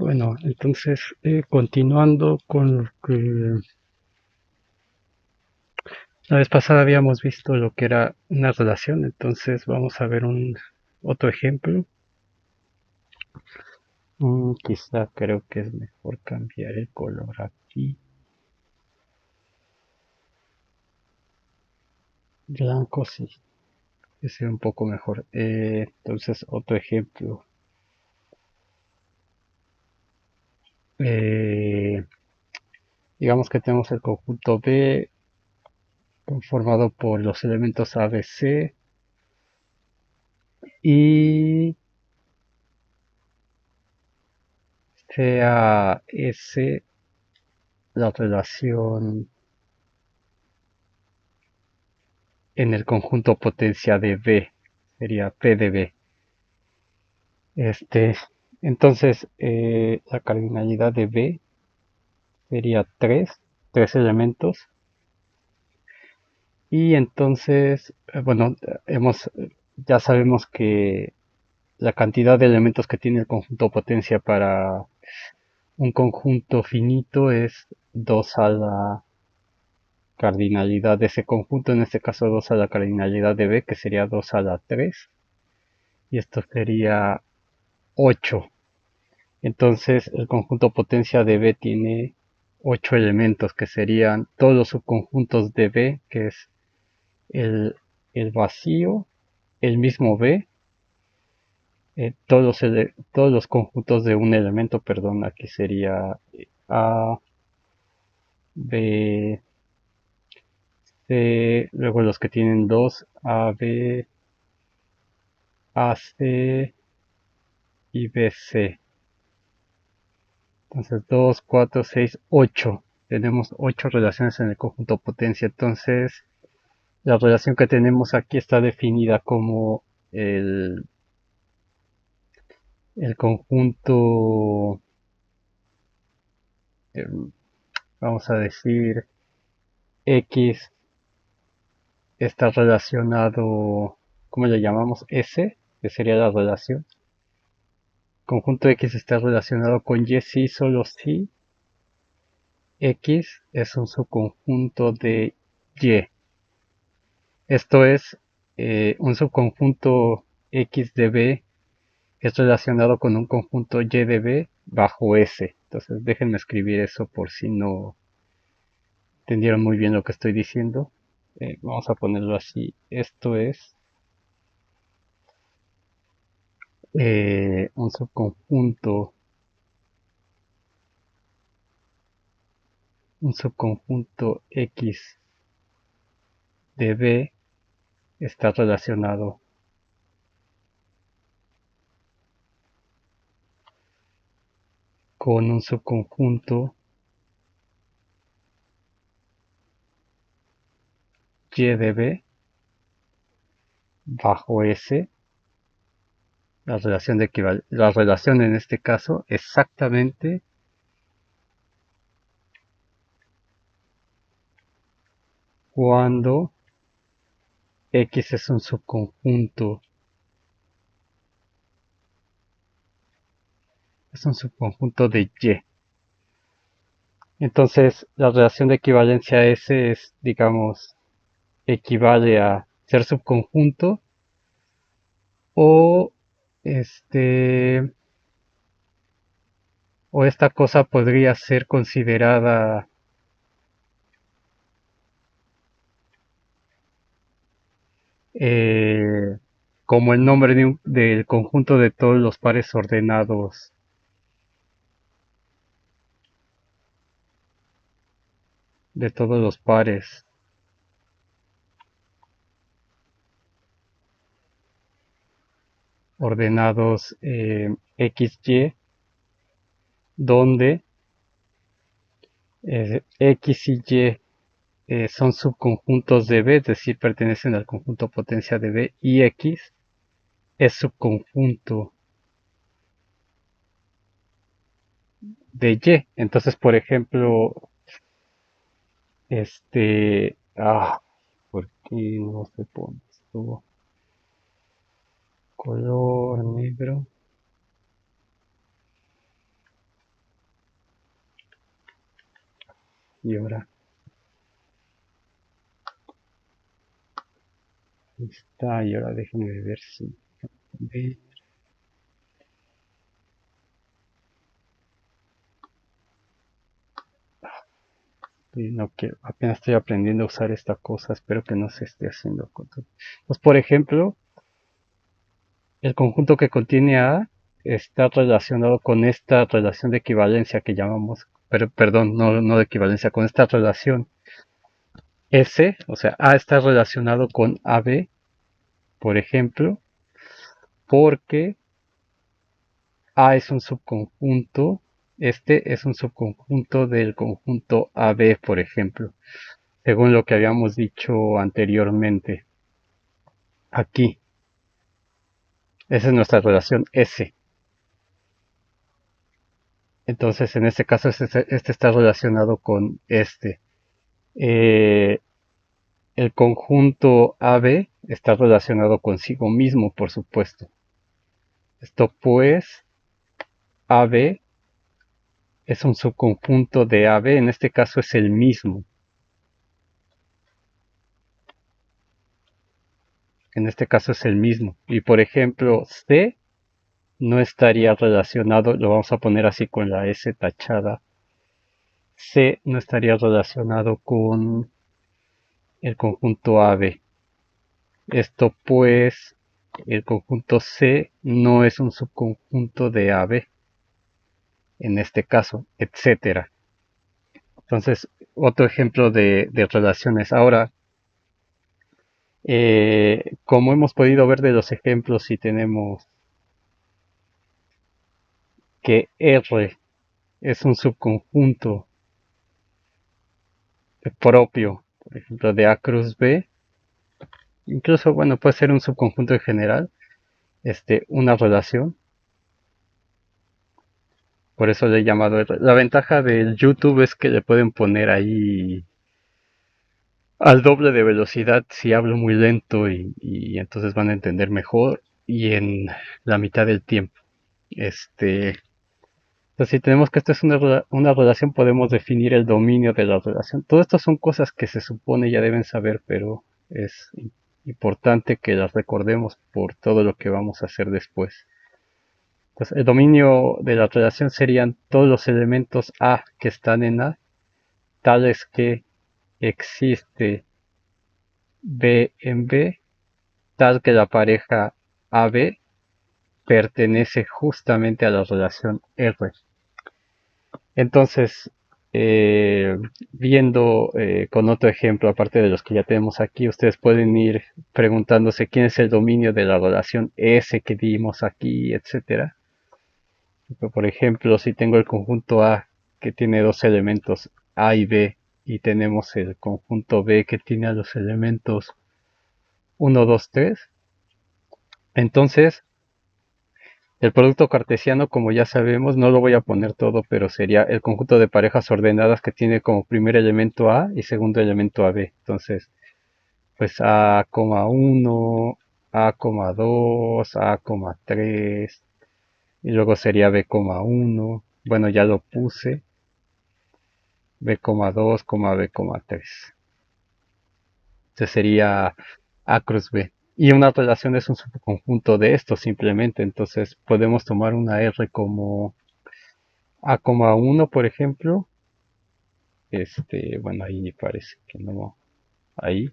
Bueno, entonces, continuando con lo que la vez pasada habíamos visto lo que era una relación, entonces vamos a ver un otro ejemplo. Quizá creo que es mejor cambiar el color aquí. Blanco sí, es un poco mejor. Entonces, otro ejemplo. Eh, digamos que tenemos el conjunto B conformado por los elementos A, B, C y sea S la relación en el conjunto potencia de B, sería P de B. Este, entonces, la cardinalidad de B sería tres elementos. Y entonces, bueno, ya sabemos que la cantidad de elementos que tiene el conjunto potencia para un conjunto finito es 2 a la cardinalidad de ese conjunto, en este caso 2 a la cardinalidad de B, que sería 2 a la 3, y esto sería 8. Entonces el conjunto potencia de B tiene 8 elementos que serían todos los subconjuntos de B, que es el, el vacío, el mismo B, todos los conjuntos de un elemento, perdón, aquí sería A, B, C, luego los que tienen 2 A, B, A, C y B, C. Entonces 2 4 6 8. Tenemos 8 relaciones en el conjunto potencia. Entonces la relación que tenemos aquí está definida como el, el conjunto, eh, vamos a decir, X está relacionado, ¿cómo le llamamos? S, que sería la relación. Conjunto X está relacionado con Y si, solo si X es un subconjunto de Y. Esto es, un subconjunto X de B es relacionado con un conjunto Y de B bajo S. Entonces déjenme escribir eso por si no entendieron muy bien lo que estoy diciendo. Vamos a ponerlo así. Esto es, un subconjunto X de B está relacionado con un subconjunto Y de B bajo S. La relación en este caso exactamente cuando X es un subconjunto de Y. Entonces, la relación de equivalencia S es, digamos, equivale a ser subconjunto o este o esta cosa podría ser considerada, eh, como el nombre del conjunto de todos los pares ordenados, de todos los pares ordenados, XY, donde X y Y, son subconjuntos de B, es decir, pertenecen al conjunto potencia de B, y X es subconjunto de Y. Entonces, por ejemplo, ¿por qué no se pone esto? Color negro. Y ahora está, y ahora déjenme ver si... Y no quiero, apenas estoy aprendiendo a usar esta cosa, espero que no se esté haciendo con todo. Pues por ejemplo, el conjunto que contiene A está relacionado con esta relación de equivalencia que llamamos, pero, perdón, no de equivalencia, con esta relación S, o sea, A está relacionado con AB, por ejemplo, porque A es un subconjunto, este es un subconjunto del conjunto AB, por ejemplo, según lo que habíamos dicho anteriormente. Aquí, esa es nuestra relación S. Entonces, en este caso, este está relacionado con este. Eh, el conjunto AB está relacionado consigo mismo, por supuesto. Esto pues, AB es un subconjunto de AB, en este caso es el mismo. En este caso es el mismo. Y por ejemplo, C no estaría relacionado, lo vamos a poner así con la S tachada. C no estaría relacionado con el conjunto AB. Esto pues, el conjunto C no es un subconjunto de AB, en este caso, etcétera. Entonces, otro ejemplo de relaciones. Ahora, como hemos podido ver de los ejemplos, si tenemos que R es un subconjunto propio, por ejemplo, de A cruz B, incluso, bueno, puede ser un subconjunto en general, una relación. Por eso le he llamado R. La ventaja del YouTube es que le pueden poner ahí al doble de velocidad si hablo muy lento y entonces van a entender mejor y en la mitad del tiempo. Entonces, si tenemos que esto es una relación, podemos definir el dominio de la relación. Todo esto son cosas que se supone ya deben saber, pero es importante que las recordemos por todo lo que vamos a hacer después. Entonces, el dominio de la relación serían todos los elementos A que están en A, tales que existe B en B, tal que la pareja AB pertenece justamente a la relación R. Entonces, eh, viendo con otro ejemplo, aparte de los que ya tenemos aquí, ustedes pueden ir preguntándose quién es el dominio de la relación S que dimos aquí, etcétera. Por ejemplo, si tengo el conjunto A que tiene dos elementos A y B, y tenemos el conjunto B que tiene los elementos 1, 2, 3, entonces el producto cartesiano, como ya sabemos, no lo voy a poner todo, pero sería el conjunto de parejas ordenadas que tiene como primer elemento A y segundo elemento AB. Entonces, pues A,1, A,2, A,3, y luego sería B,1. Bueno, ya lo puse. B,2, B,3. Entonces sería A cruz B. Y una relación es un subconjunto de estos simplemente. Entonces podemos tomar una R como A,1, por ejemplo. Bueno, ahí parece que no. Ahí.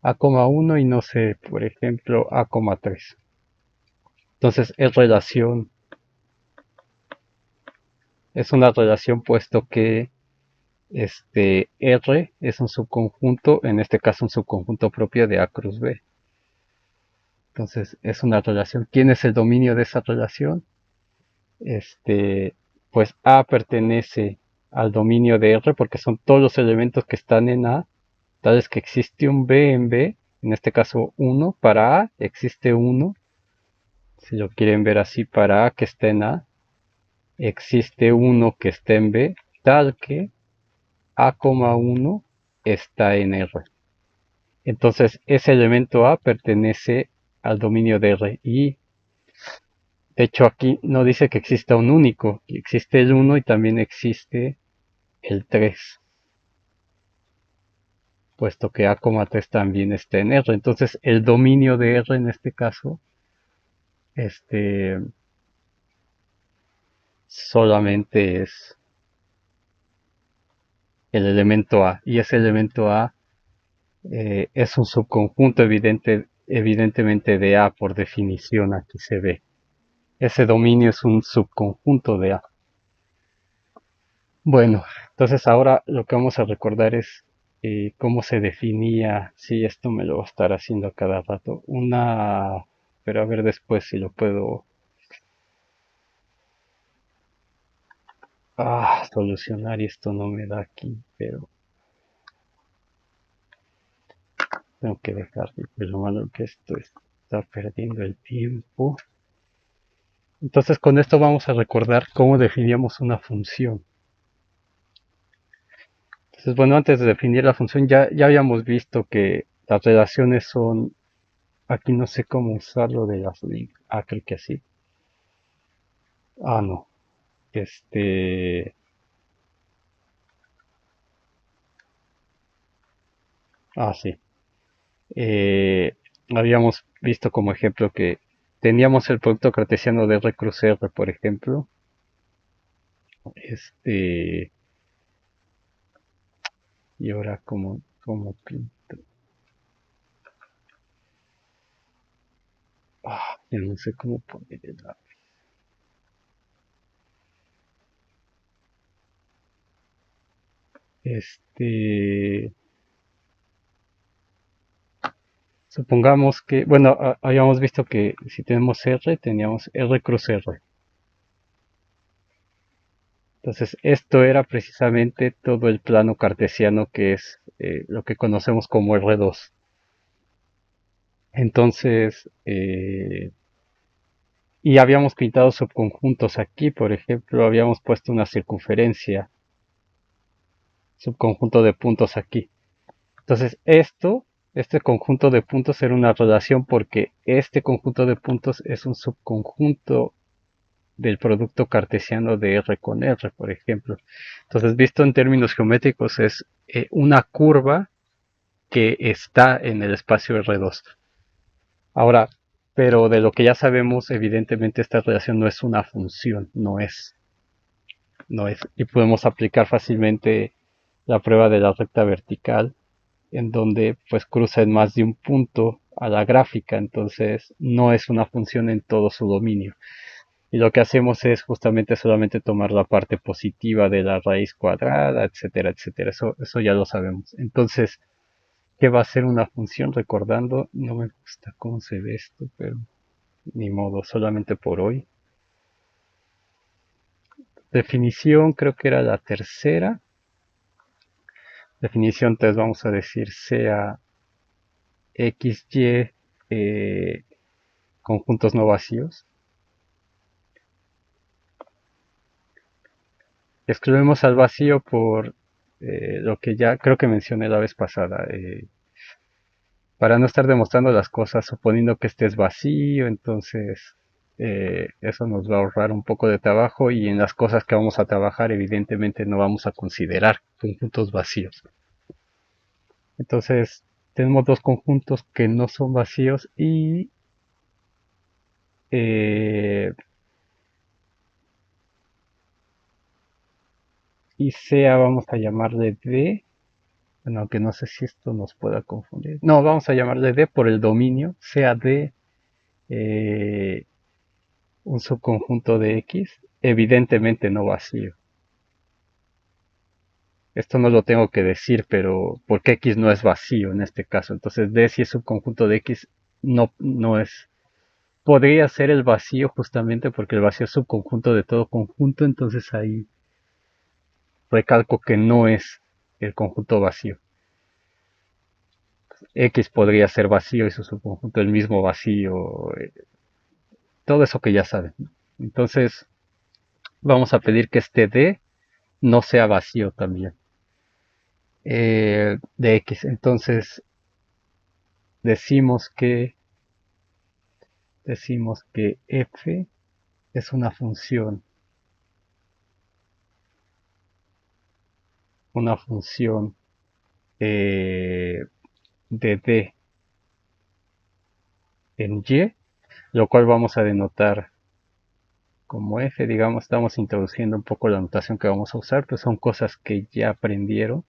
A,1 y no sé, por ejemplo, A,3. Entonces es una relación puesto que R es un subconjunto, en este caso un subconjunto propio de A cruz B. Entonces es una relación. ¿Quién es el dominio de esa relación? Pues A pertenece al dominio de R porque son todos los elementos que están en A, tales que existe un B en B, en este caso 1, para A existe 1, si lo quieren ver así, para A que está en A, existe 1 que está en B, tal que A,1 está en R. Entonces ese elemento A pertenece al dominio de R y de hecho aquí no dice que exista un único, existe el 1 y también existe el 3. puesto que A, 3 también está en R. Entonces el dominio de R en este caso, este, solamente es el elemento A. Y ese elemento A es un subconjunto evidentemente de A por definición, aquí se ve. Ese dominio es un subconjunto de A. Bueno, entonces ahora lo que vamos a recordar es cómo se definía, si esto me lo va a estar haciendo a cada rato, pero a ver después si lo puedo solucionar y esto no me da aquí, pero tengo que dejar, de lo malo que esto está perdiendo el tiempo. Entonces con esto vamos a recordar cómo definíamos una función. Entonces, bueno, antes de definir la función ya habíamos visto que las relaciones son, aquí no sé cómo usarlo de las links. Creo que así. No. Este, sí. Eh, Habíamos visto como ejemplo que teníamos el producto cartesiano de R cruz R, por ejemplo. Este, y ahora como pinto. Ya no sé cómo poner el Este, supongamos que, bueno, habíamos visto que si tenemos R, teníamos R cruz R. Entonces, esto era precisamente todo el plano cartesiano que es lo que conocemos como R2. Entonces, y habíamos pintado subconjuntos aquí, por ejemplo, habíamos puesto una circunferencia, subconjunto de puntos aquí. Entonces, este conjunto de puntos era una relación porque este conjunto de puntos es un subconjunto del producto cartesiano de R con R, por ejemplo. Entonces, visto en términos geométricos, es una curva que está en el espacio R2. Ahora, pero de lo que ya sabemos, evidentemente esta relación no es una función, no es, y podemos aplicar fácilmente la prueba de la recta vertical, en donde pues cruza en más de un punto a la gráfica, entonces no es una función en todo su dominio. Y lo que hacemos es justamente solamente tomar la parte positiva de la raíz cuadrada, etcétera, etcétera. Eso ya lo sabemos. Entonces, ¿qué va a ser una función? Recordando, no me gusta cómo se ve esto, pero ni modo, solamente por hoy. Definición, creo que era la tercera. Definición, entonces vamos a decir sea XY conjuntos no vacíos. Excluimos al vacío por lo que ya creo que mencioné la vez pasada. Para no estar demostrando las cosas suponiendo que este es vacío, entonces eso nos va a ahorrar un poco de trabajo y en las cosas que vamos a trabajar evidentemente no vamos a considerar conjuntos vacíos. Entonces tenemos dos conjuntos que no son vacíos eh, y sea vamos a llamarle D. Bueno, aunque no sé si esto nos pueda confundir. No, vamos a llamarle D por el dominio, sea D eh, un subconjunto de X, evidentemente no vacío. Esto no lo tengo que decir, pero porque X no es vacío en este caso. Entonces D si es subconjunto de X no es. Podría ser el vacío justamente porque el vacío es subconjunto de todo conjunto, entonces ahí recalco que no es el conjunto vacío. X podría ser vacío y su subconjunto el mismo vacío, todo eso que ya saben. Entonces vamos a pedir que este D no sea vacío también. De X. Entonces decimos que f es una función eh, de D en Y, lo cual vamos a denotar como F. Digamos, estamos introduciendo un poco la notación que vamos a usar, pues son cosas que ya aprendieron.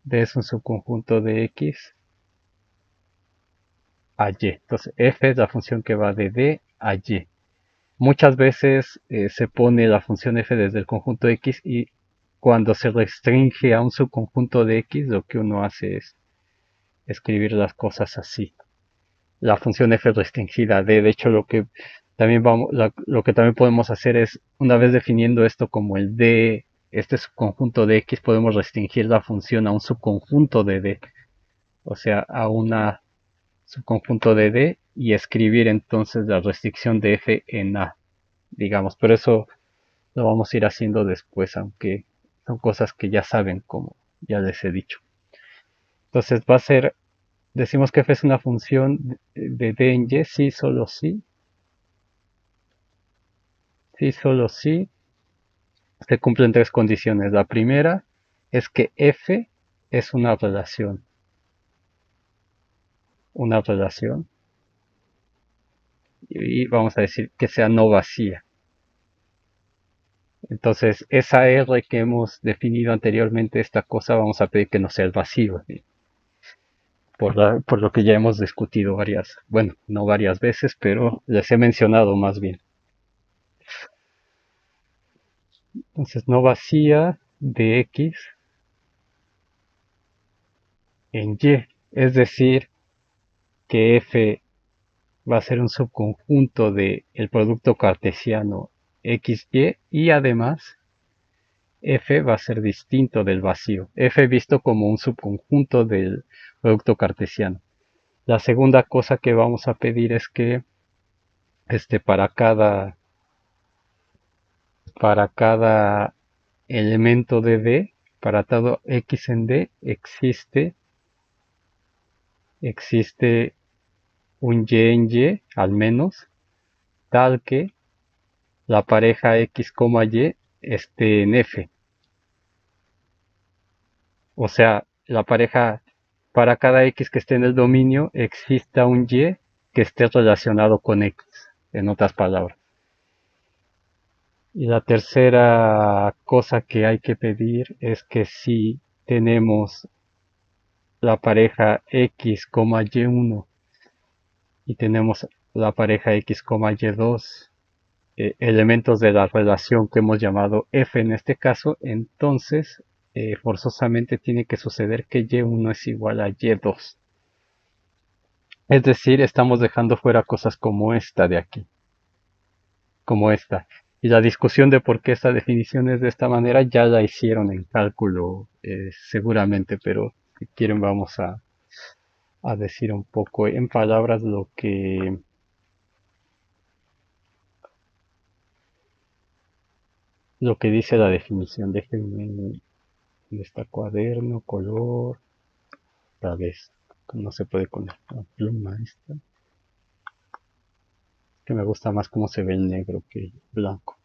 D es un subconjunto de X a Y. Entonces F es la función que va de D a Y. Muchas veces se pone la función f desde el conjunto X, y cuando se restringe a un subconjunto de X, lo que uno hace es escribir las cosas así. La función f restringida a D. De hecho, lo que también podemos hacer es, una vez definiendo esto como el D, este subconjunto de X, podemos restringir la función a un subconjunto de D, o sea, a una subconjunto de D, y escribir entonces la restricción de f en A, digamos. Pero eso lo vamos a ir haciendo después, aunque son cosas que ya saben, como ya les he dicho. Entonces va a ser, decimos que f es una función de D en Y, sí, solo sí. Sí, solo sí. Se cumplen tres condiciones. La primera es que f es una relación. Una relación. Y vamos a decir que sea no vacía. Entonces, esa R que hemos definido anteriormente, esta cosa, vamos a pedir que no sea el vacío. Por lo que ya hemos discutido bueno, no varias veces, pero les he mencionado más bien. Entonces, no vacía de X en Y, es decir, que F va a ser un subconjunto del producto cartesiano XY, y además F va a ser distinto del vacío. F visto como un subconjunto del producto cartesiano. La segunda cosa que vamos a pedir es que para cada elemento de D, para todo X en D, existe un Y en Y, al menos, tal que la pareja X, Y esté en F. O sea, la pareja, para cada X que esté en el dominio, exista un Y que esté relacionado con X, en otras palabras. Y la tercera cosa que hay que pedir es que si tenemos la pareja X, Y1, y tenemos la pareja X, Y2, elementos de la relación que hemos llamado F en este caso, entonces forzosamente tiene que suceder que Y1 es igual a Y2. Es decir, estamos dejando fuera cosas como esta de aquí, como esta. Y la discusión de por qué esta definición es de esta manera ya la hicieron en cálculo, seguramente, pero si quieren vamos a decir un poco en palabras lo que dice la definición. Déjenme en este cuaderno, color, tal vez no se puede con la pluma esta, que me gusta más cómo se ve el negro que el blanco.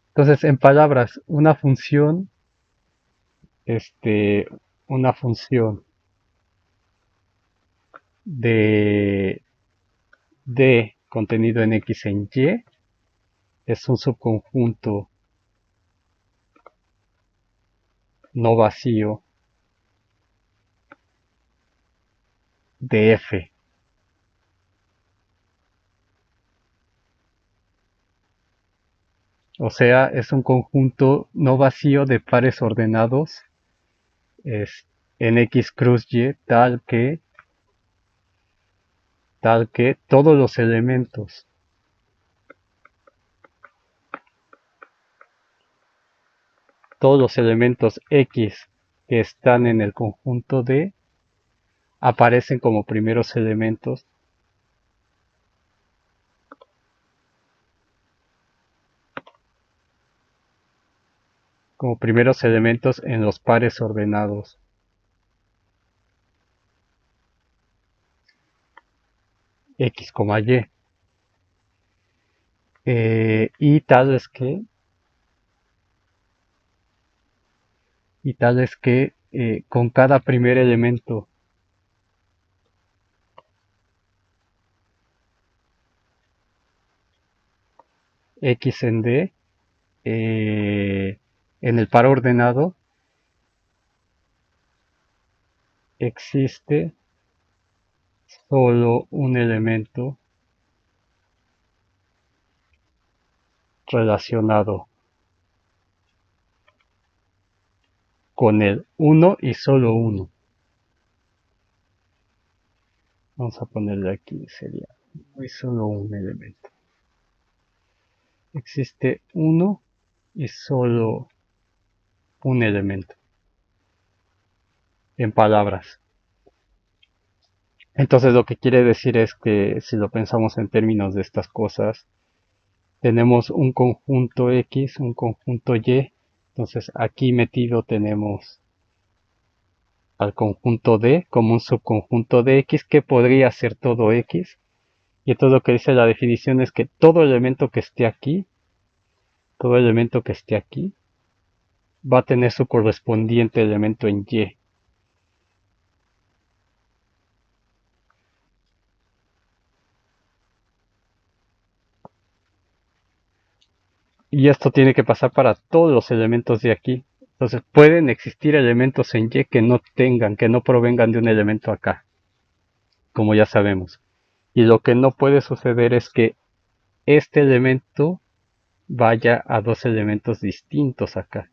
Entonces, en palabras, este, una función de D contenido en X en Y es un subconjunto no vacío de F. O sea, es un conjunto no vacío de pares ordenados es, en X cruz Y, tal que todos los elementos X que están en el conjunto D aparecen como primeros elementos en los pares ordenados X, Y. Y y tal es que con cada primer elemento X en D, en el par ordenado existe solo un elemento relacionado con el uno y solo uno. Vamos a ponerle aquí, sería uno y solo un elemento. Existe uno y solo un elemento en palabras. Entonces lo que quiere decir es que si lo pensamos en términos de estas cosas, tenemos un conjunto X, un conjunto Y. Entonces aquí metido tenemos al conjunto D como un subconjunto de X que podría ser todo X. Y entonces lo que dice la definición es que todo elemento que esté aquí, todo elemento que esté aquí, va a tener su correspondiente elemento en Y. Y esto tiene que pasar para todos los elementos de aquí. Entonces pueden existir elementos en Y que no tengan, que no provengan de un elemento acá, como ya sabemos. Y lo que no puede suceder es que este elemento vaya a dos elementos distintos acá.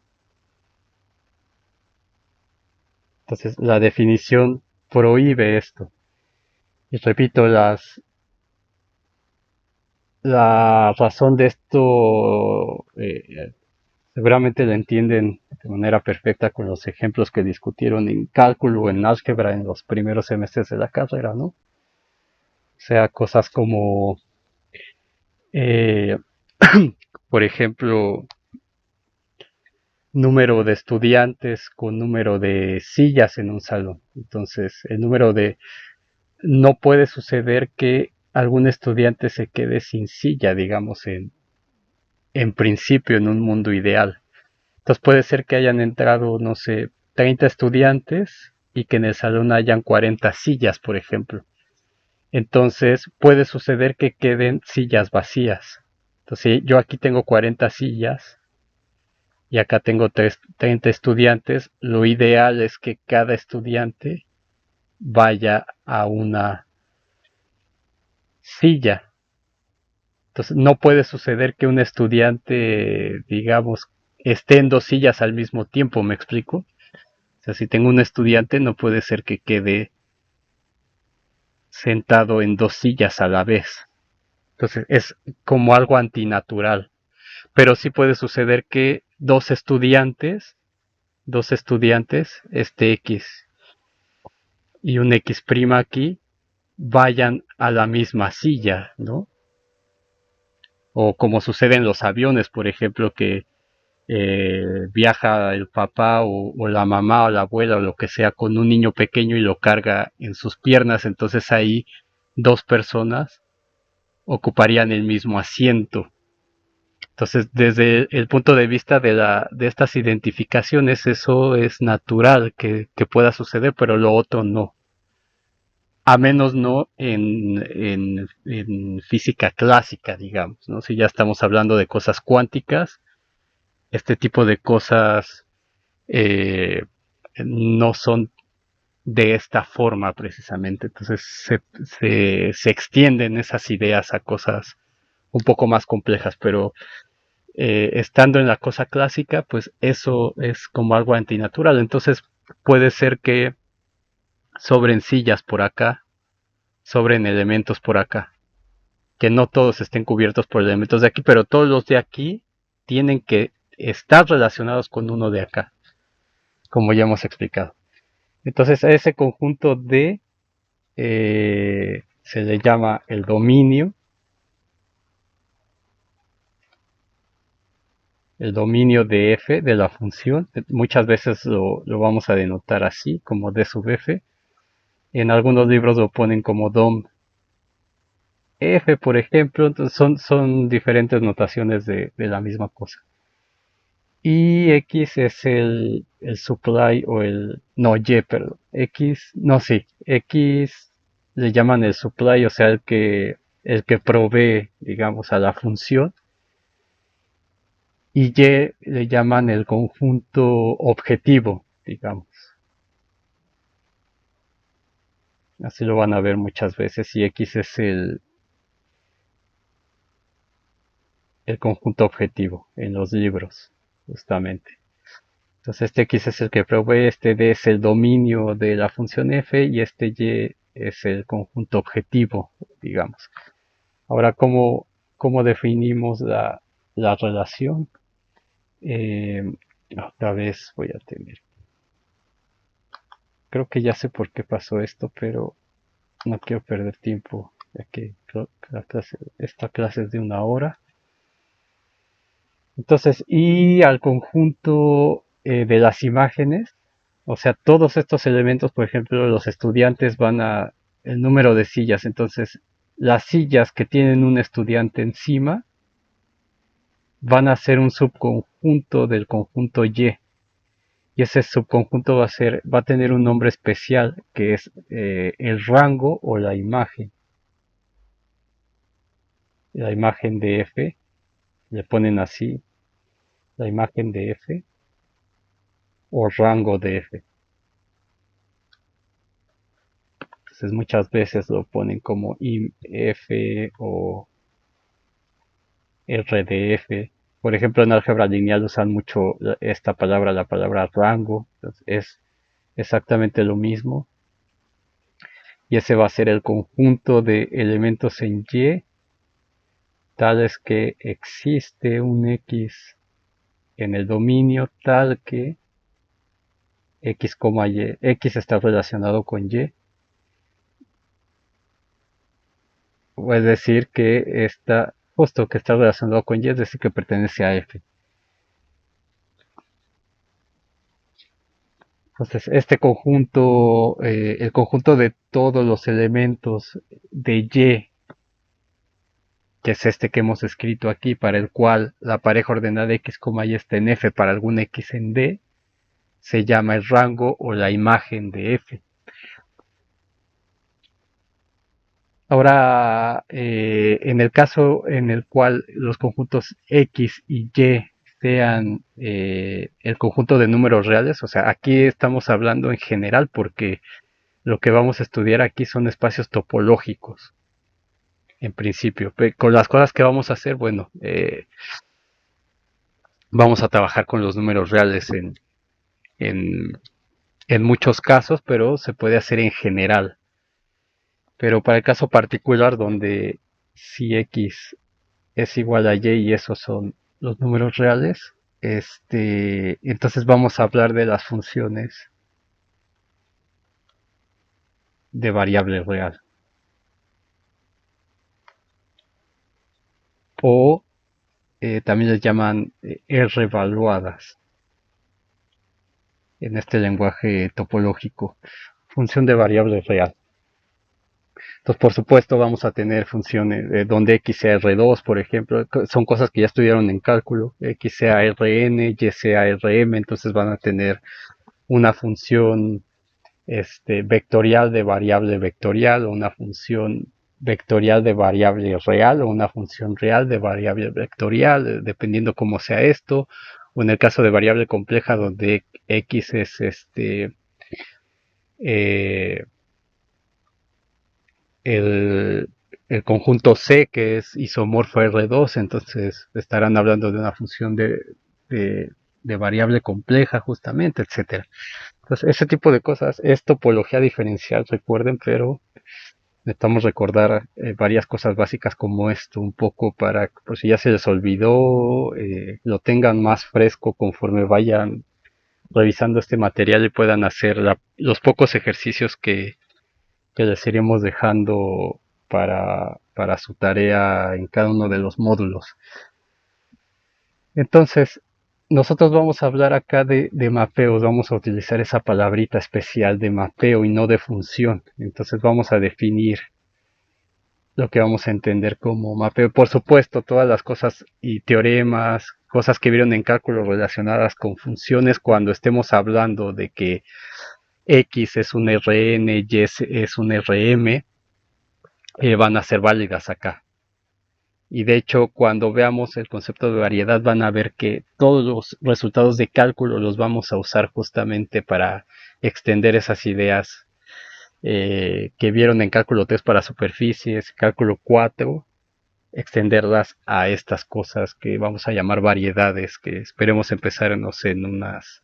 Entonces la definición prohíbe esto. Y repito, la razón de esto seguramente la entienden de manera perfecta con los ejemplos que discutieron en cálculo o en álgebra en los primeros semestres de la carrera, ¿no? O sea, cosas como, eh, por ejemplo, número de estudiantes con número de sillas en un salón. Entonces, el número de... No puede suceder que algún estudiante se quede sin silla, digamos, en principio, en un mundo ideal. Entonces puede ser que hayan entrado, no sé, 30 estudiantes y que en el salón hayan 40 sillas, por ejemplo. Entonces puede suceder que queden sillas vacías. Entonces yo aquí tengo 40 sillas y acá tengo 30 estudiantes. Lo ideal es que cada estudiante vaya a una silla. Entonces no puede suceder que un estudiante, digamos, esté en dos sillas al mismo tiempo, ¿me explico? O sea, si tengo un estudiante, no puede ser que quede sentado en dos sillas a la vez. Entonces es como algo antinatural. Pero sí puede suceder que dos estudiantes, este X y un X' aquí, vayan a la misma silla, ¿no? O como sucede en los aviones, por ejemplo, que viaja el papá o la mamá o la abuela o lo que sea con un niño pequeño y lo carga en sus piernas, entonces ahí dos personas ocuparían el mismo asiento. Entonces, desde el punto de vista de estas identificaciones, eso es natural que pueda suceder, pero lo otro no. A menos no en física clásica, digamos, ¿no? Si ya estamos hablando de cosas cuánticas, este tipo de cosas eh, no son de esta forma precisamente. Entonces se extienden esas ideas a cosas un poco más complejas, pero estando en la cosa clásica, pues eso es como algo antinatural. Entonces puede ser que sobren sillas por acá, sobren elementos por acá, que no todos estén cubiertos por elementos de aquí, pero todos los de aquí tienen que estar relacionados con uno de acá, como ya hemos explicado. Entonces a ese conjunto de se le llama el dominio de f de la función. Muchas veces lo vamos a denotar así, como d sub f. En algunos libros lo ponen como dom f, por ejemplo. Entonces son diferentes notaciones de la misma cosa. Y X es el supply o el... No, Y, perdón. X, no, sí. X le llaman el supply, o sea, el que provee, digamos, a la función. Y Y le llaman el conjunto objetivo, digamos. Así lo van a ver muchas veces. Y X es el conjunto objetivo en los libros, justamente. Entonces este X es el que provee, este D es el dominio de la función f y este Y es el conjunto objetivo, digamos. Ahora, ¿cómo definimos la relación? Eh, Otra vez voy a tener. Creo que ya sé por qué pasó esto, pero no quiero perder tiempo, ya que creo que esta clase es de 1 hora. Entonces, y al conjunto de las imágenes, o sea, todos estos elementos, por ejemplo, los estudiantes van a el número de sillas. Entonces, las sillas que tienen un estudiante encima van a ser un subconjunto del conjunto Y. Y ese subconjunto va a tener un nombre especial que es el rango o la imagen. La imagen de F, le ponen así, la imagen de F o rango de F. Entonces muchas veces lo ponen como IF o RDF. Por ejemplo, en álgebra lineal usan mucho esta palabra, la palabra rango. Entonces, es exactamente lo mismo. Y ese va a ser el conjunto de elementos en Y, tales que existe un X en el dominio tal que X, Y, X está relacionado con Y. O es decir, que está justo que está relacionado con Y, es decir, que pertenece a F. Entonces, este conjunto, el conjunto de todos los elementos de Y, que es este que hemos escrito aquí, para el cual la pareja ordenada X, Y está en F para algún X en D, se llama el rango o la imagen de F. Ahora, en el caso en el cual los conjuntos X y Y sean el conjunto de números reales, o sea, aquí estamos hablando en general porque lo que vamos a estudiar aquí son espacios topológicos, en principio. Con las cosas que vamos a hacer, bueno, vamos a trabajar con los números reales en, en muchos casos, pero se puede hacer en general. Pero para el caso particular donde si X es igual a Y y esos son los números reales, entonces vamos a hablar de las funciones de variable real. O también les llaman R evaluadas en este lenguaje topológico. Función de variable real. Entonces, por supuesto, vamos a tener funciones donde X sea R2, por ejemplo. Son cosas que ya estudiaron en cálculo. X sea Rn, Y sea Rm. Entonces van a tener una función vectorial de variable vectorial o una función vectorial de variable real o una función real de variable vectorial, dependiendo cómo sea esto. O en el caso de variable compleja donde X es eh, el, el conjunto C que es isomorfo R2, entonces estarán hablando de una función de, de variable compleja justamente, etcétera. Entonces, ese tipo de cosas es topología diferencial, recuerden, pero necesitamos recordar varias cosas básicas como esto, un poco para, por si ya se les olvidó, lo tengan más fresco conforme vayan revisando este material y puedan hacer los pocos ejercicios que les iremos dejando para su tarea en cada uno de los módulos. Entonces, nosotros vamos a hablar acá de mapeos, vamos a utilizar esa palabrita especial de mapeo y no de función. Entonces vamos a definir lo que vamos a entender como mapeo. Por supuesto, todas las cosas y teoremas cosas que vieron en cálculo relacionadas con funciones cuando estemos hablando de que X es un Rn, Y es un Rm, van a ser válidas acá. Y de hecho, cuando veamos el concepto de variedad, van a ver que todos los resultados de cálculo los vamos a usar justamente para extender esas ideas que vieron en cálculo 3 para superficies, cálculo 4, extenderlas a estas cosas que vamos a llamar variedades, que esperemos empezarnos en unas,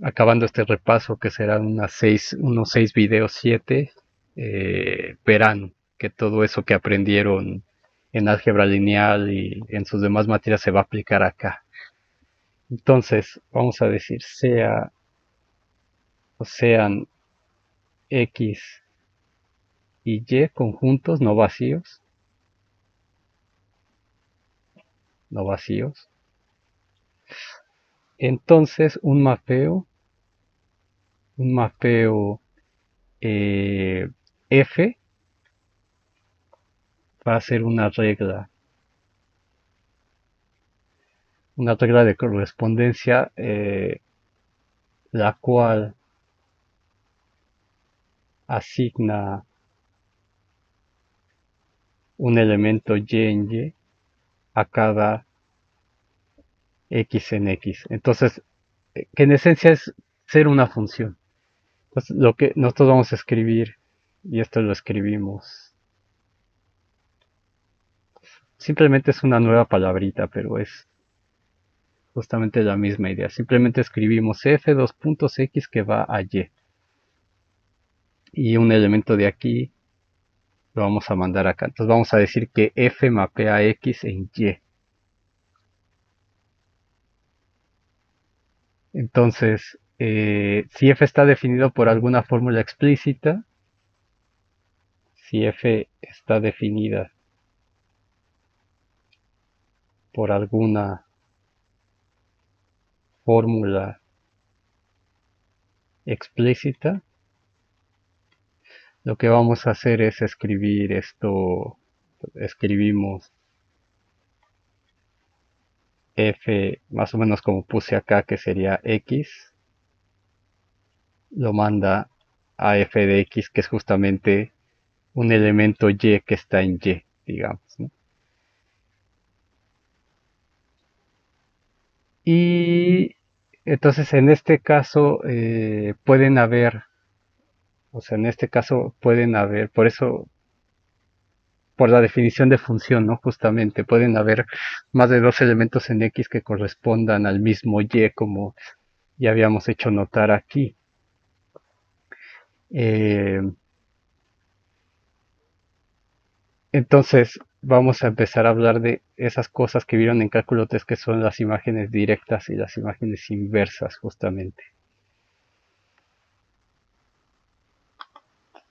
acabando este repaso, que serán unos 6 videos, 7, verán que todo eso que aprendieron en álgebra lineal y en sus demás materias se va a aplicar acá. Entonces, vamos a decir, sean X y Y conjuntos no vacíos, no vacíos. Entonces, un mapeo F va a ser una regla de correspondencia, la cual asigna un elemento Y en Y a cada X en X. Entonces, que en esencia es ser una función. Entonces, lo que nosotros vamos a escribir, y esto lo escribimos, simplemente es una nueva palabrita, pero es justamente la misma idea. Simplemente escribimos f dos puntos x que va a y. Y un elemento de aquí lo vamos a mandar acá. Entonces vamos a decir que f mapea x en y. Entonces, si f está definido por alguna fórmula explícita, si f está definida por alguna fórmula explícita, lo que vamos a hacer es escribir esto, escribimos f más o menos como puse acá, que sería x, lo manda a f de x, que es justamente un elemento y que está en y, digamos, ¿no? Y entonces en este caso pueden haber, o sea, en este caso pueden haber, por eso, por la definición de función, ¿no? Justamente pueden haber más de dos elementos en X que correspondan al mismo Y, como ya habíamos hecho notar aquí. Eh, entonces vamos a empezar a hablar de esas cosas que vieron en cálculo 3, que son las imágenes directas y las imágenes inversas, justamente.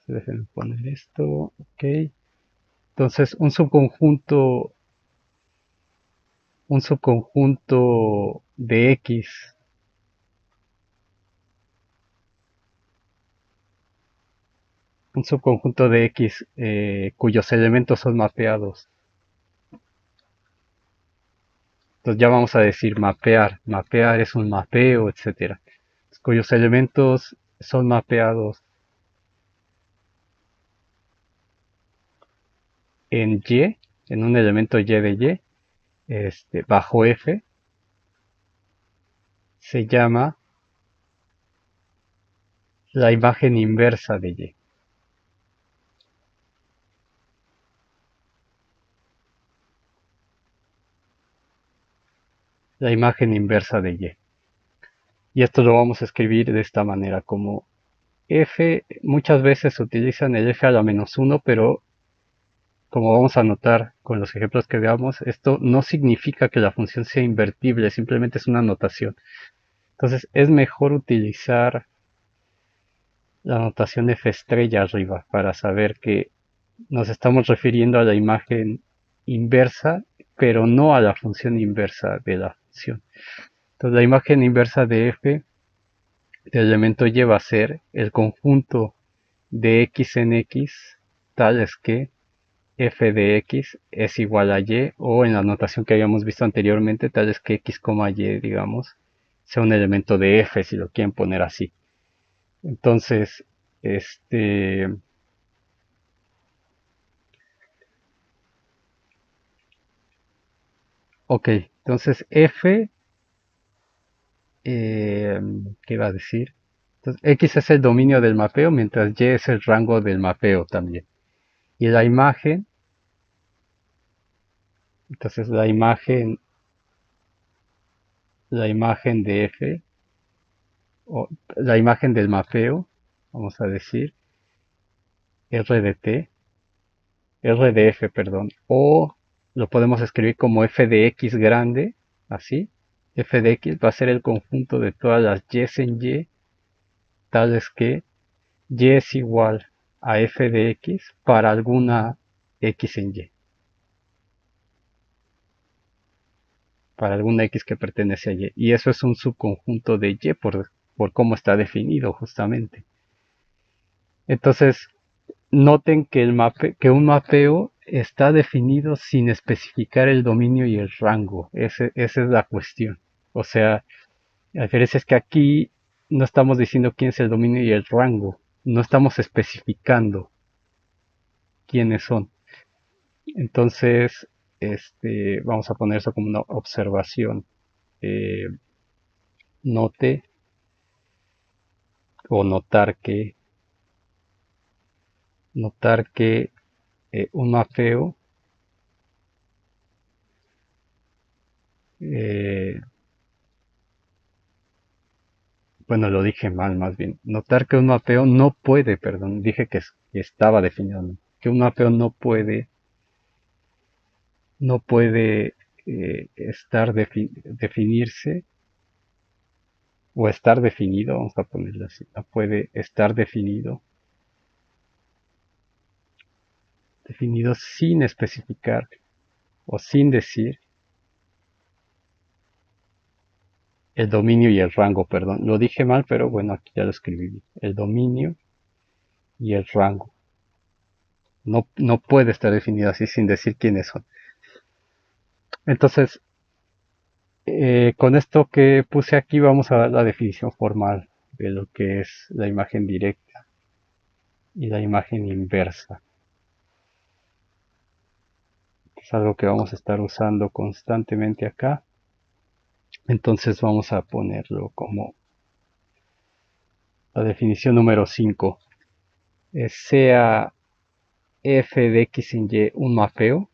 Déjenme poner esto, ok. Entonces, un subconjunto de X, un subconjunto de X cuyos elementos son mapeados. Entonces ya vamos a decir mapear. Mapear es un mapeo, etcétera. Cuyos elementos son mapeados en Y, en un elemento Y de Y, bajo F, se llama la imagen inversa de Y. La imagen inversa de Y. Y esto lo vamos a escribir de esta manera, como F, muchas veces utilizan el F a la menos 1, pero como vamos a notar con los ejemplos que veamos, esto no significa que la función sea invertible, simplemente es una notación. Entonces es mejor utilizar la notación F estrella arriba para saber que nos estamos refiriendo a la imagen inversa, pero no a la función inversa de la función. Entonces la imagen inversa de F del elemento Y va a ser el conjunto de X en X, tales que f de x es igual a y, o en la notación que habíamos visto anteriormente, tal es que x, y, digamos, sea un elemento de f, si lo quieren poner así. Entonces, ok, entonces f, ¿qué iba a decir? Entonces, x es el dominio del mapeo, mientras y es el rango del mapeo también. Y entonces la imagen de f, o la imagen del mapeo, vamos a decir, r de t, r de f, perdón, o lo podemos escribir como f de x grande, así. F de x va a ser el conjunto de todas las y en y, tales que y es igual a f de x para alguna x en y, para alguna x que pertenece a y. Y eso es un subconjunto de y por cómo está definido justamente. Entonces, noten que, que un mapeo está definido sin especificar el dominio y el rango. Esa es la cuestión. O sea, la diferencia es que aquí no estamos diciendo quién es el dominio y el rango. No estamos especificando quiénes son. Entonces, vamos a poner eso como una observación. Eh, note o notar que un mapeo, eh, bueno, lo dije mal más bien. Notar que un mapeo no puede, perdón, dije que estaba definido, ¿no? Que un mapeo no puede definirse o estar definido, vamos a ponerlo así, no puede estar definido sin especificar o sin decir el dominio y el rango, perdón. Lo dije mal, pero bueno, aquí ya lo escribí. El dominio y el rango. No puede estar definido así sin decir quiénes son. Entonces, con esto que puse aquí vamos a dar la definición formal de lo que es la imagen directa y la imagen inversa. Es algo que vamos a estar usando constantemente acá. Entonces vamos a ponerlo como la definición número 5. Sea f de x en y un mapeo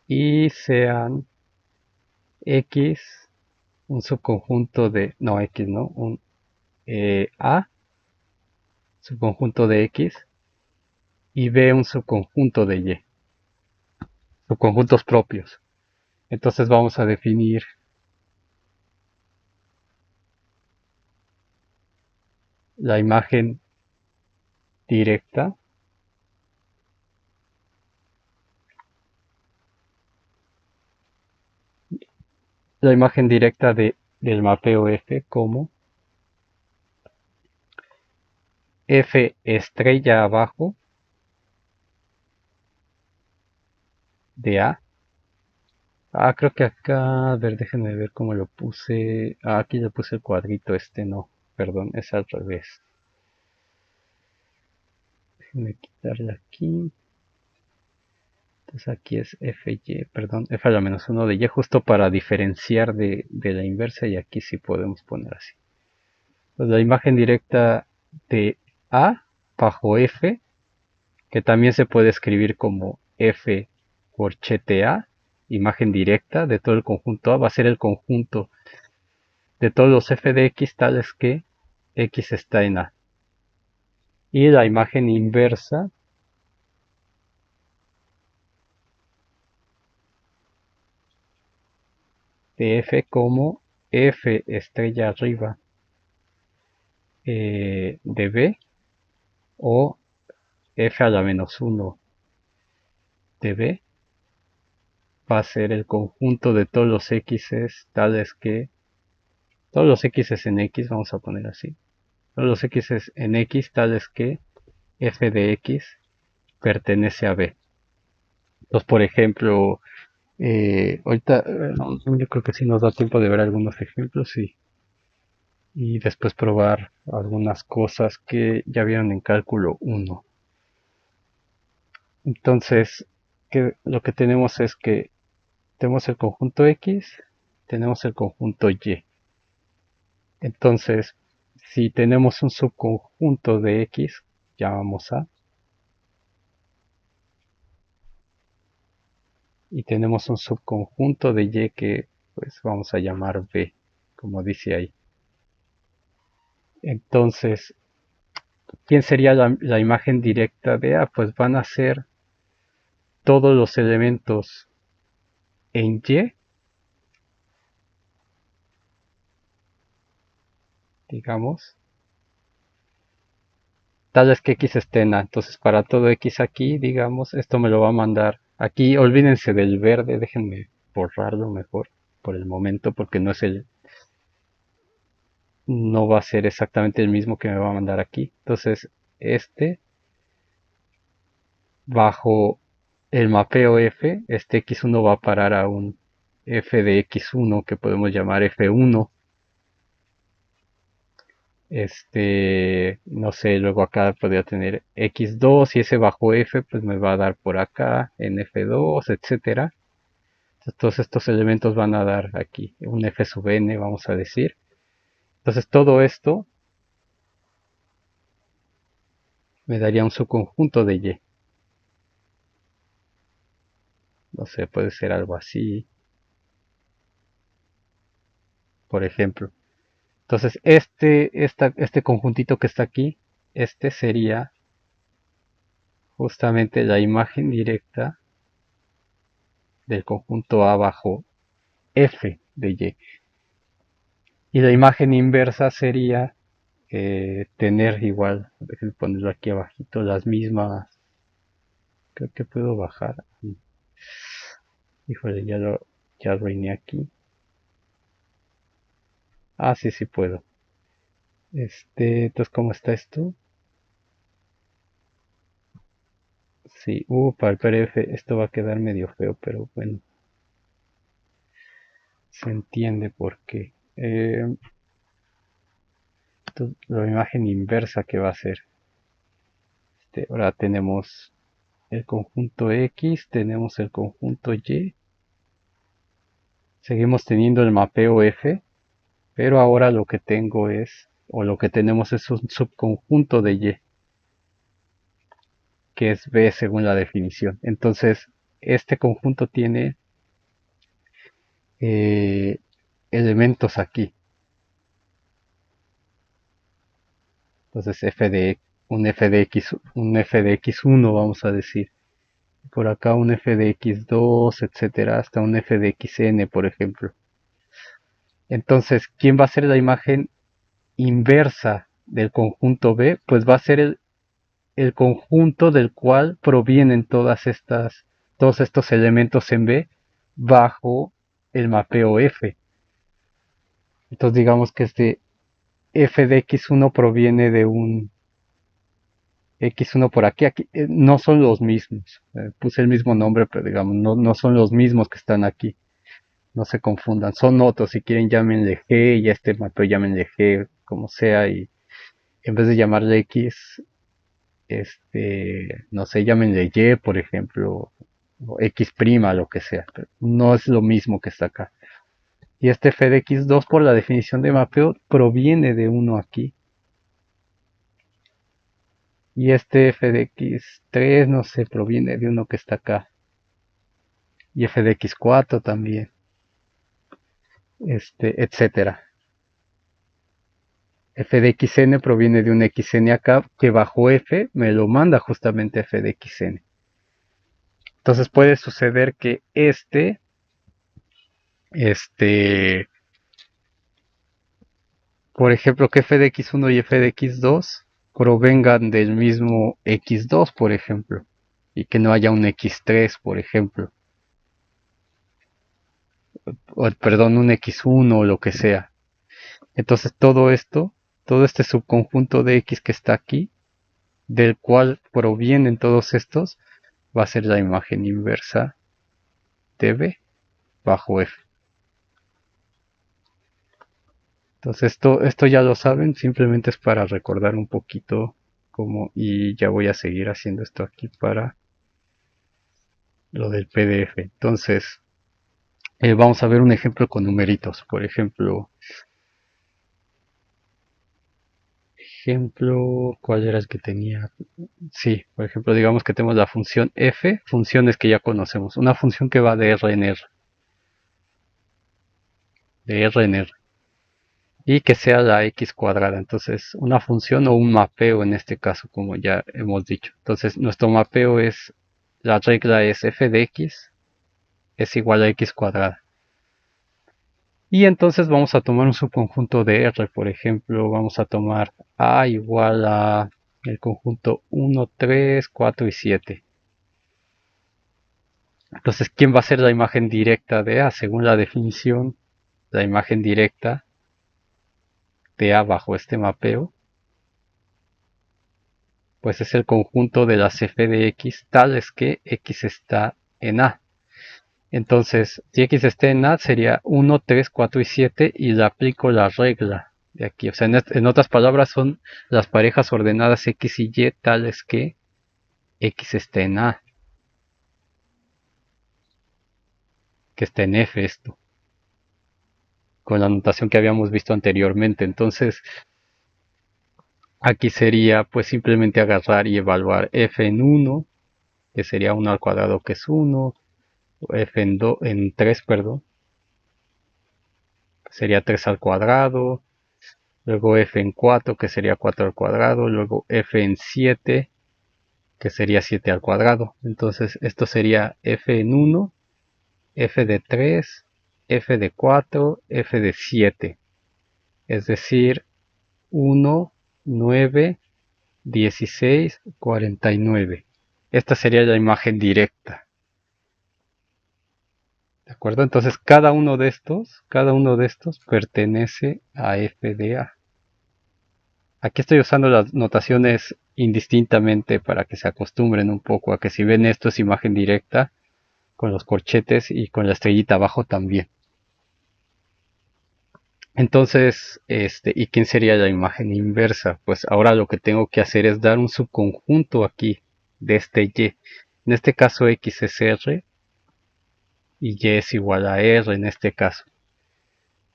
y sean x un subconjunto de, no x, no, un a subconjunto de x y b un subconjunto de y, subconjuntos propios. Entonces vamos a definir la imagen directa del mapeo f como f estrella abajo de a. Creo que acá, a ver, déjenme ver cómo lo puse. Aquí le puse el cuadrito, no, perdón, es al revés. Déjenme quitarle aquí. Entonces aquí es FY, perdón, F a la menos 1 de Y, justo para diferenciar de la inversa, y aquí sí podemos poner así. Pues la imagen directa de A bajo F, que también se puede escribir como F corchete A, imagen directa de todo el conjunto A, va a ser el conjunto de todos los f de x tales que x está en A. Y la imagen inversa de f como f estrella arriba de b, o f a la menos 1 de b, va a ser el conjunto de todos los x's tales que, todos los x's en x, vamos a poner así, todos los x's en x tales que f de x pertenece a b. Entonces, por ejemplo, ahorita, no, yo creo que sí nos da tiempo de ver algunos ejemplos y después probar algunas cosas que ya vieron en cálculo 1. Entonces, lo que tenemos es que tenemos el conjunto X, tenemos el conjunto Y. Entonces, si tenemos un subconjunto de X, llamamos A, y tenemos un subconjunto de Y que pues vamos a llamar B, como dice ahí. Entonces, ¿quién sería la imagen directa de A? Pues van a ser todos los elementos en Y, digamos, tal vez que X esté en A. Entonces, para todo X aquí, digamos, esto me lo va a mandar. Aquí, olvídense del verde, déjenme borrarlo mejor por el momento, porque no va a ser exactamente el mismo que me va a mandar aquí. Entonces, este bajo el mapeo F, este X1 va a parar a un F de X1 que podemos llamar F1. No sé, luego acá podría tener X2 y ese bajo F pues me va a dar por acá en F2, etcétera. Entonces, todos estos elementos van a dar aquí un F sub n, vamos a decir. Entonces todo esto me daría un subconjunto de Y. No sé, puede ser algo así, por ejemplo. Entonces este conjuntito que está aquí, este sería justamente la imagen directa del conjunto A bajo F de Y. Y la imagen inversa sería tener igual, déjenme ponerlo aquí abajito, las mismas. Creo que puedo bajar. Híjole, ya arruiné aquí. Ah, sí, sí puedo. Entonces, ¿cómo está esto? Sí, para el PDF esto va a quedar medio feo, pero bueno, se entiende por qué. La imagen inversa que va a ser. Ahora tenemos el conjunto X, tenemos el conjunto Y, seguimos teniendo el mapeo F, pero ahora lo que tengo es, o lo que tenemos es un subconjunto de Y, que es B según la definición. Entonces, este conjunto tiene eh, elementos aquí. Entonces, un f de x1 vamos a decir. Por acá un f de x2, etcétera, hasta un f de xn, por ejemplo. Entonces, ¿quién va a ser la imagen inversa del conjunto B? Pues va a ser el conjunto del cual provienen todos estos elementos en B bajo el mapeo F. Entonces digamos que este F de X1 proviene de un X1 por aquí, no son los mismos. Puse el mismo nombre, pero digamos, no son los mismos que están aquí. No se confundan, son otros. Si quieren, llámenle G y a este mapeo llámenle G, como sea, y en vez de llamarle X, no sé, llámenle Y, por ejemplo, o X', lo que sea, pero no es lo mismo que está acá. Y este f de x2 por la definición de mapeo proviene de uno aquí. Y este f de x3, no sé, proviene de uno que está acá. Y f de x4 también. Etcétera. F de xn proviene de un xn acá que bajo f me lo manda justamente f de xn. Entonces puede suceder que por ejemplo, que f de x1 y f de x2 provengan del mismo x2, por ejemplo, y que no haya un x3, por ejemplo, o perdón, un x1 o lo que sea. Entonces todo este subconjunto de x que está aquí, del cual provienen todos estos, va a ser la imagen inversa de B bajo F. Entonces esto ya lo saben, simplemente es para recordar un poquito cómo, y ya voy a seguir haciendo esto aquí para lo del PDF. Entonces, vamos a ver un ejemplo con numeritos. Por ejemplo, ¿cuál era el que tenía? Sí, por ejemplo, digamos que tenemos la función f, funciones que ya conocemos. Una función que va de R en R, de R en R, y que sea la x cuadrada. Entonces, una función o un mapeo en este caso, como ya hemos dicho. Entonces, nuestro mapeo es, la regla es f de x es igual a x cuadrada. Y entonces vamos a tomar un subconjunto de R, por ejemplo, vamos a tomar A igual a el conjunto 1, 3, 4 y 7. Entonces, ¿quién va a ser la imagen directa de A? Según la definición, la imagen directa de A bajo este mapeo, pues es el conjunto de las f de x tales que x está en A. Entonces, si x está en A sería 1, 3, 4 y 7 y le aplico la regla de aquí. O sea, en otras palabras son las parejas ordenadas x y y tales que x está en A, que está en F esto, con la notación que habíamos visto anteriormente. Entonces, aquí sería pues simplemente agarrar y evaluar f en 1, que sería 1 al cuadrado que es 1, f en 2, en 3, perdón, sería 3 al cuadrado, luego f en 4, que sería 4 al cuadrado, luego f en 7, que sería 7 al cuadrado. Entonces esto sería f en 1, f de 3, f de 4, f de 7. Es decir, 1, 9, 16, 49. Esta sería la imagen directa. ¿De acuerdo? Entonces cada uno de estos pertenece a f de A. Aquí estoy usando las notaciones indistintamente para que se acostumbren un poco a que si ven esto es imagen directa con los corchetes y con la estrellita abajo también. Entonces, ¿y quién sería la imagen inversa? Pues ahora lo que tengo que hacer es dar un subconjunto aquí de este y. En este caso x es r y y es igual a r en este caso.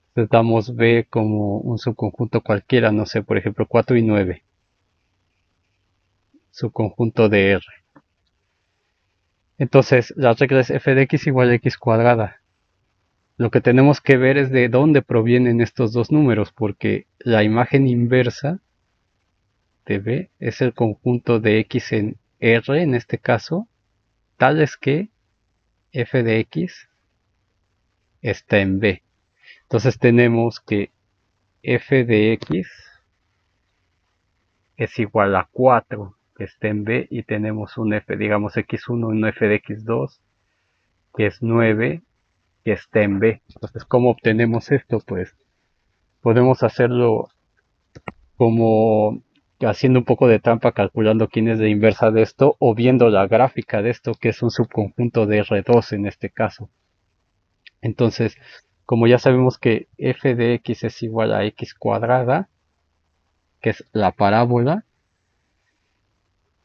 Entonces damos b como un subconjunto cualquiera, no sé, por ejemplo 4 y 9. Subconjunto de r. Entonces la regla es f de x igual a x cuadrada. Lo que tenemos que ver es de dónde provienen estos dos números, porque la imagen inversa de B es el conjunto de x en R, en este caso, tales que f de x está en B. Entonces tenemos que f de x es igual a 4, que está en B, y tenemos un f, digamos x1, un f de x2, que es 9, que está en B. Entonces, ¿cómo obtenemos esto? Pues podemos hacerlo como haciendo un poco de trampa, calculando quién es la inversa de esto, o viendo la gráfica de esto, que es un subconjunto de R2 en este caso. Entonces, como ya sabemos que f de x es igual a x cuadrada, que es la parábola,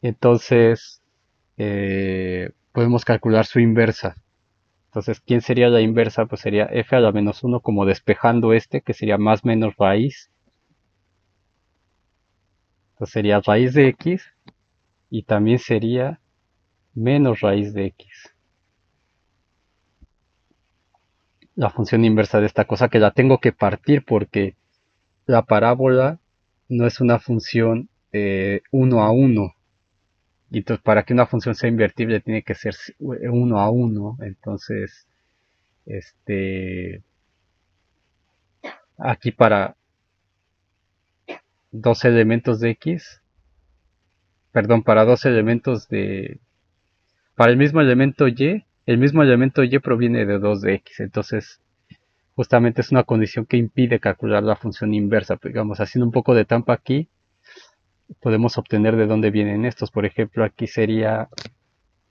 entonces podemos calcular su inversa. Entonces, ¿quién sería la inversa? Pues sería f a la menos 1, como despejando este, que sería más menos raíz. Entonces sería raíz de x, y también sería menos raíz de x. La función inversa de esta cosa, que la tengo que partir porque la parábola no es una función 1 a 1. Y entonces para que una función sea invertible tiene que ser 1 a 1. Entonces, aquí para dos elementos de x, perdón, para dos elementos de, para el mismo elemento y proviene de 2 de x. Entonces, justamente es una condición que impide calcular la función inversa. Digamos, haciendo un poco de trampa aquí, podemos obtener de dónde vienen estos. Por ejemplo, aquí sería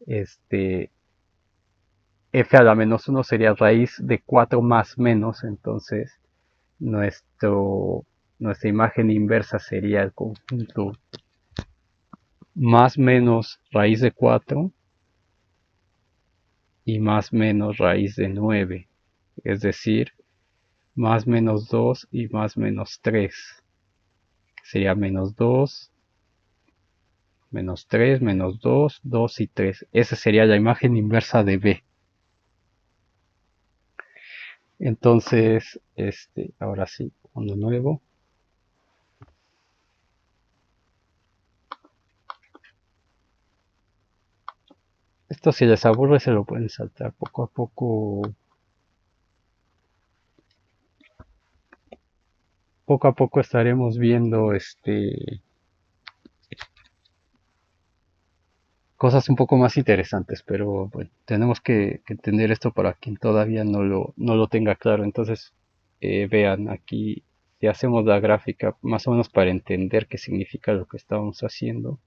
este f a la menos uno sería raíz de 4 más menos, entonces nuestra imagen inversa sería el conjunto más menos raíz de 4 y más menos raíz de 9, es decir, más menos 2 y más menos 3. Sería menos 2, menos 3, menos 2, 2 y 3. Esa sería la imagen inversa de B. Entonces, ahora sí, uno nuevo. Esto si les aburre se lo pueden saltar poco a poco. Poco a poco estaremos viendo cosas un poco más interesantes, pero bueno, tenemos que entender esto para quien todavía no lo tenga claro. Entonces, vean aquí, si hacemos la gráfica más o menos para entender qué significa lo que estamos haciendo,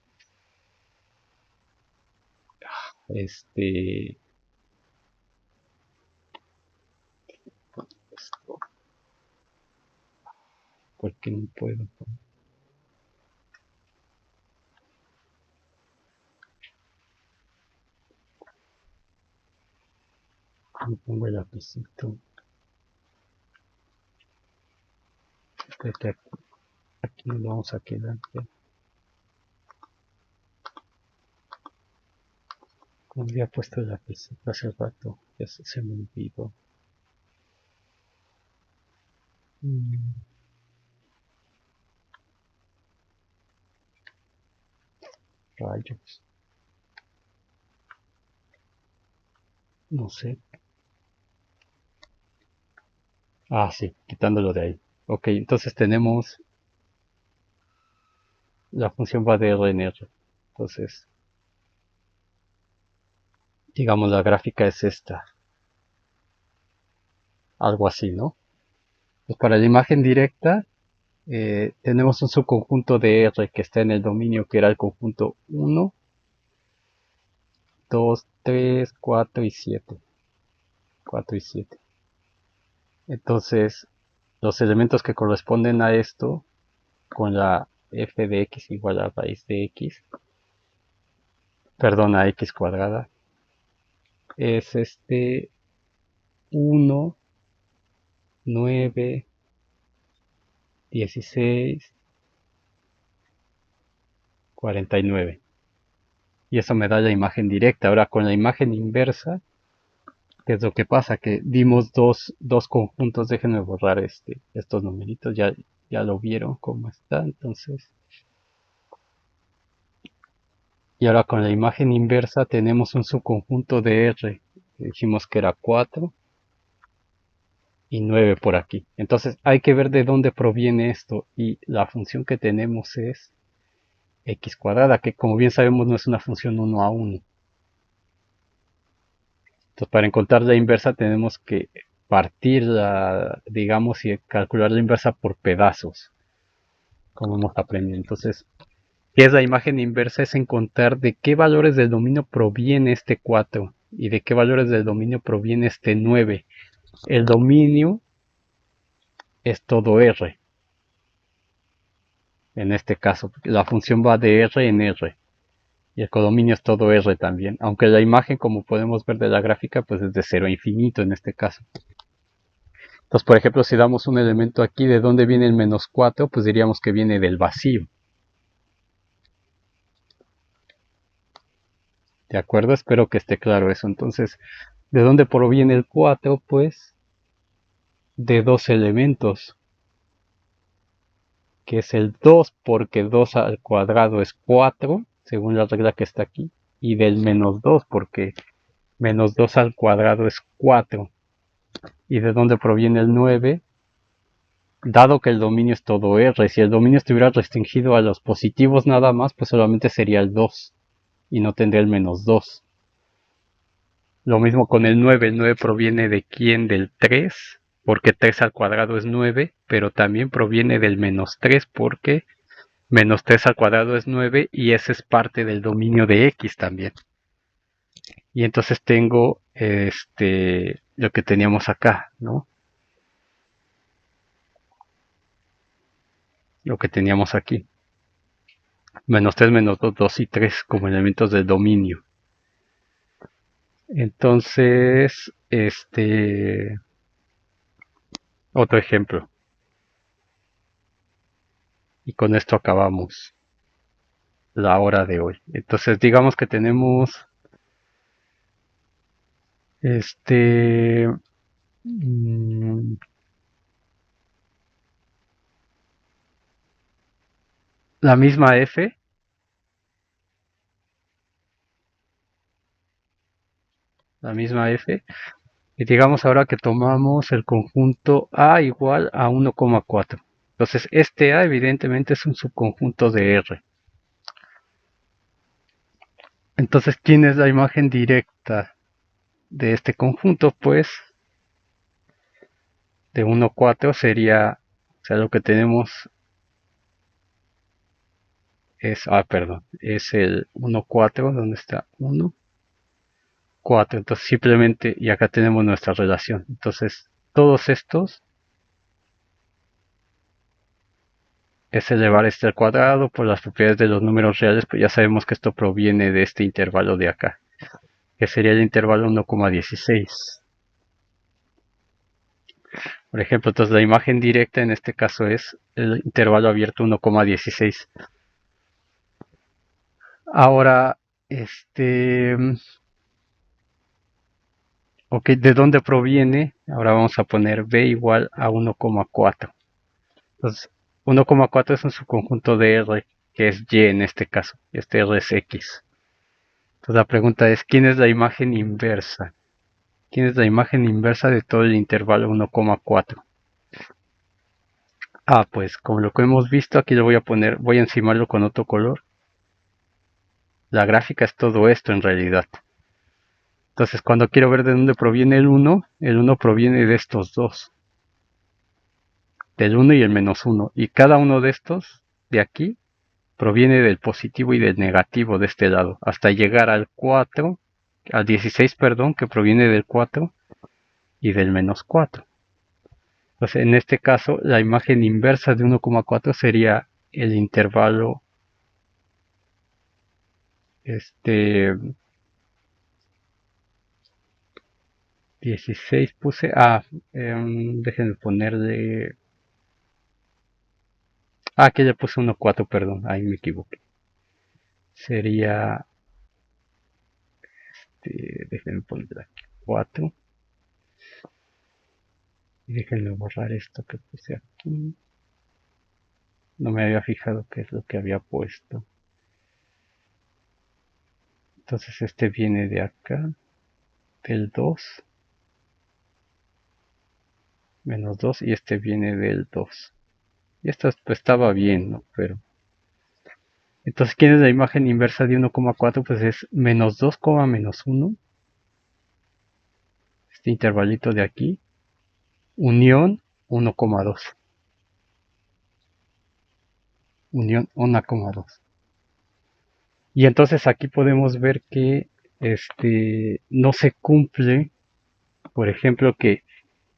este, esto, porque no puedo, no pongo el lapicito, aquí nos vamos a quedar, como había puesto el lapicito hace rato, ya se me olvidó. Mm, Rayos, no sé. Ah, sí, quitándolo de ahí. Ok, entonces tenemos la función va de R en R. Entonces, digamos la gráfica es esta, algo así, ¿no? Pues para la imagen directa tenemos un subconjunto de R que está en el dominio que era el conjunto 1, 2, 3, 4 y 7. 4 y 7. Entonces, los elementos que corresponden a esto, con la f de x igual a raíz de x, perdón, a x cuadrada, es 1, 9, 16, 49. Y eso me da la imagen directa. Ahora con la imagen inversa, ¿qué es lo que pasa? Que dimos dos conjuntos. Déjenme borrar estos numeritos. Ya lo vieron cómo está. Entonces, y ahora con la imagen inversa tenemos un subconjunto de R. Dijimos que era 4 y 9 por aquí. Entonces hay que ver de dónde proviene esto. Y la función que tenemos es x cuadrada, que como bien sabemos no es una función 1 a 1. Entonces, para encontrar la inversa tenemos que partirla, digamos, y calcular la inversa por pedazos, como hemos aprendido. Entonces, ¿qué es la imagen inversa? Es encontrar de qué valores del dominio proviene este 4 y de qué valores del dominio proviene este 9. El dominio es todo R, en este caso. La función va de R en R. Y el codominio es todo R también. Aunque la imagen, como podemos ver de la gráfica, pues es de 0 a infinito en este caso. Entonces, por ejemplo, si damos un elemento aquí, ¿de dónde viene el menos 4? Pues diríamos que viene del vacío. ¿De acuerdo? Espero que esté claro eso. Entonces, ¿de dónde proviene el 4? Pues de dos elementos, que es el 2, porque 2 al cuadrado es 4, según la regla que está aquí, y del menos 2, porque menos 2 al cuadrado es 4. ¿Y de dónde proviene el 9? Dado que el dominio es todo R, si el dominio estuviera restringido a los positivos nada más, pues solamente sería el 2 y no tendría el menos 2. Lo mismo con el 9 proviene de quién, del 3, porque 3 al cuadrado es 9, pero también proviene del menos 3 porque Menos 3 al cuadrado es 9 y ese es parte del dominio de X también. Y entonces tengo lo que teníamos acá, ¿no? Lo que teníamos aquí. Menos 3, menos 2, 2 y 3 como elementos del dominio. Entonces, otro ejemplo. Y con esto acabamos la hora de hoy. Entonces, digamos que tenemos este mm, la misma f, la misma f, y digamos ahora que tomamos el conjunto A igual a 1,4. Entonces, este A evidentemente es un subconjunto de R. Entonces, ¿quién es la imagen directa de este conjunto? Pues de 1,4 sería, o sea, lo que tenemos es, perdón, es el 1,4, ¿dónde está? 1, 4. Entonces simplemente, y acá tenemos nuestra relación. Entonces, todos estos es elevar este al cuadrado por las propiedades de los números reales, pues ya sabemos que esto proviene de este intervalo de acá, que sería el intervalo 1,16. Por ejemplo, entonces la imagen directa en este caso es el intervalo abierto 1,16. Ahora, ok, ¿de dónde proviene? Ahora vamos a poner b igual a 1,4. Entonces, 1,4 es un subconjunto de R, que es Y en este caso. Este R es X. Entonces la pregunta es, ¿quién es la imagen inversa? ¿Quién es la imagen inversa de todo el intervalo 1,4? Pues como lo que hemos visto, aquí lo voy a poner, voy a encimarlo con otro color. La gráfica es todo esto en realidad. Entonces cuando quiero ver de dónde proviene el 1 proviene de estos dos. Del 1 y el menos 1. Y cada uno de estos, de aquí, proviene del positivo y del negativo de este lado, hasta llegar al 4, al 16, perdón, que proviene del 4 y del menos 4. Entonces, en este caso, la imagen inversa de 1,4 sería el intervalo, este, 16 puse, déjenme ponerle, que ya puse 1,4, perdón, ahí me equivoqué. Sería, déjenme ponerle aquí 4. Y déjenme borrar esto que puse aquí. No me había fijado qué es lo que había puesto. Entonces este viene de acá, del 2, menos 2, y este viene del 2. Y esto pues, estaba bien, ¿no? Pero entonces, ¿quién es la imagen inversa de 1,4? Pues es menos 2, menos 1, este intervalito de aquí, unión 1,2. Unión 1,2. Y entonces aquí podemos ver que no se cumple, por ejemplo, que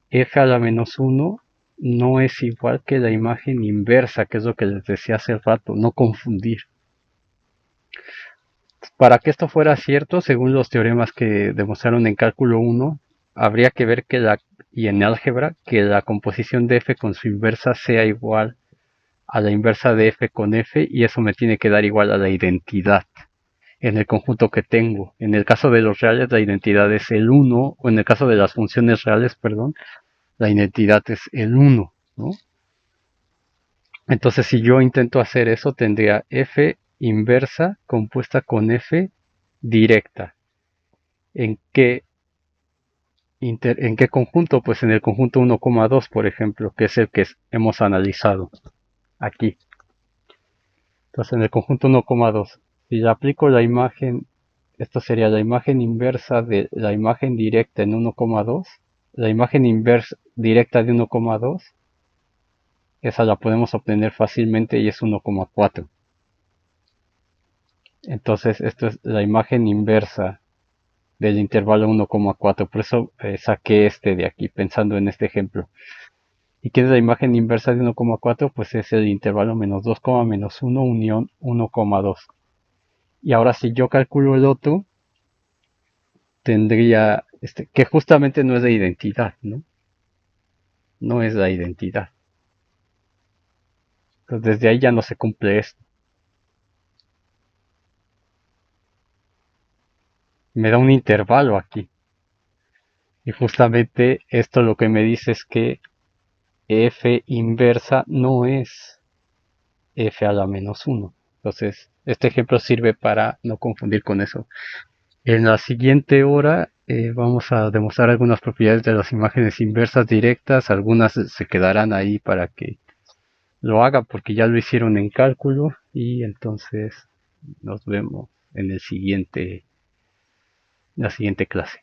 f a la menos 1 no es igual que la imagen inversa, que es lo que les decía hace rato, no confundir. Para que esto fuera cierto, según los teoremas que demostraron en cálculo 1, habría que ver y en álgebra, que la composición de f con su inversa sea igual a la inversa de f con f, y eso me tiene que dar igual a la identidad en el conjunto que tengo. En el caso de los reales, la identidad es el 1, o en el caso de las funciones reales, perdón, la identidad es el 1, ¿no? Entonces, si yo intento hacer eso, tendría f inversa compuesta con f directa. ¿En qué, ¿En qué conjunto? Pues en el conjunto 1,2, por ejemplo, que es el que hemos analizado aquí. Entonces, en el conjunto 1,2, si le aplico la imagen, esto sería la imagen inversa de la imagen directa en 1,2, la imagen inversa directa de 1,2 esa la podemos obtener fácilmente y es 1,4. Entonces, esto es la imagen inversa del intervalo 1,4. Por eso saqué este de aquí, pensando en este ejemplo. ¿Y qué es la imagen inversa de 1,4? Pues es el intervalo menos 2, menos 1 unión 1,2. Y ahora si yo calculo el otro, tendría, que justamente no es la identidad, ¿no? No es la identidad. Entonces desde ahí ya no se cumple esto. Me da un intervalo aquí. Y justamente esto lo que me dice es que f inversa no es f a la menos 1. Entonces, este ejemplo sirve para no confundir con eso. En la siguiente hora vamos a demostrar algunas propiedades de las imágenes inversas directas. Algunas se quedarán ahí para que lo haga porque ya lo hicieron en cálculo. Y entonces nos vemos en la siguiente clase.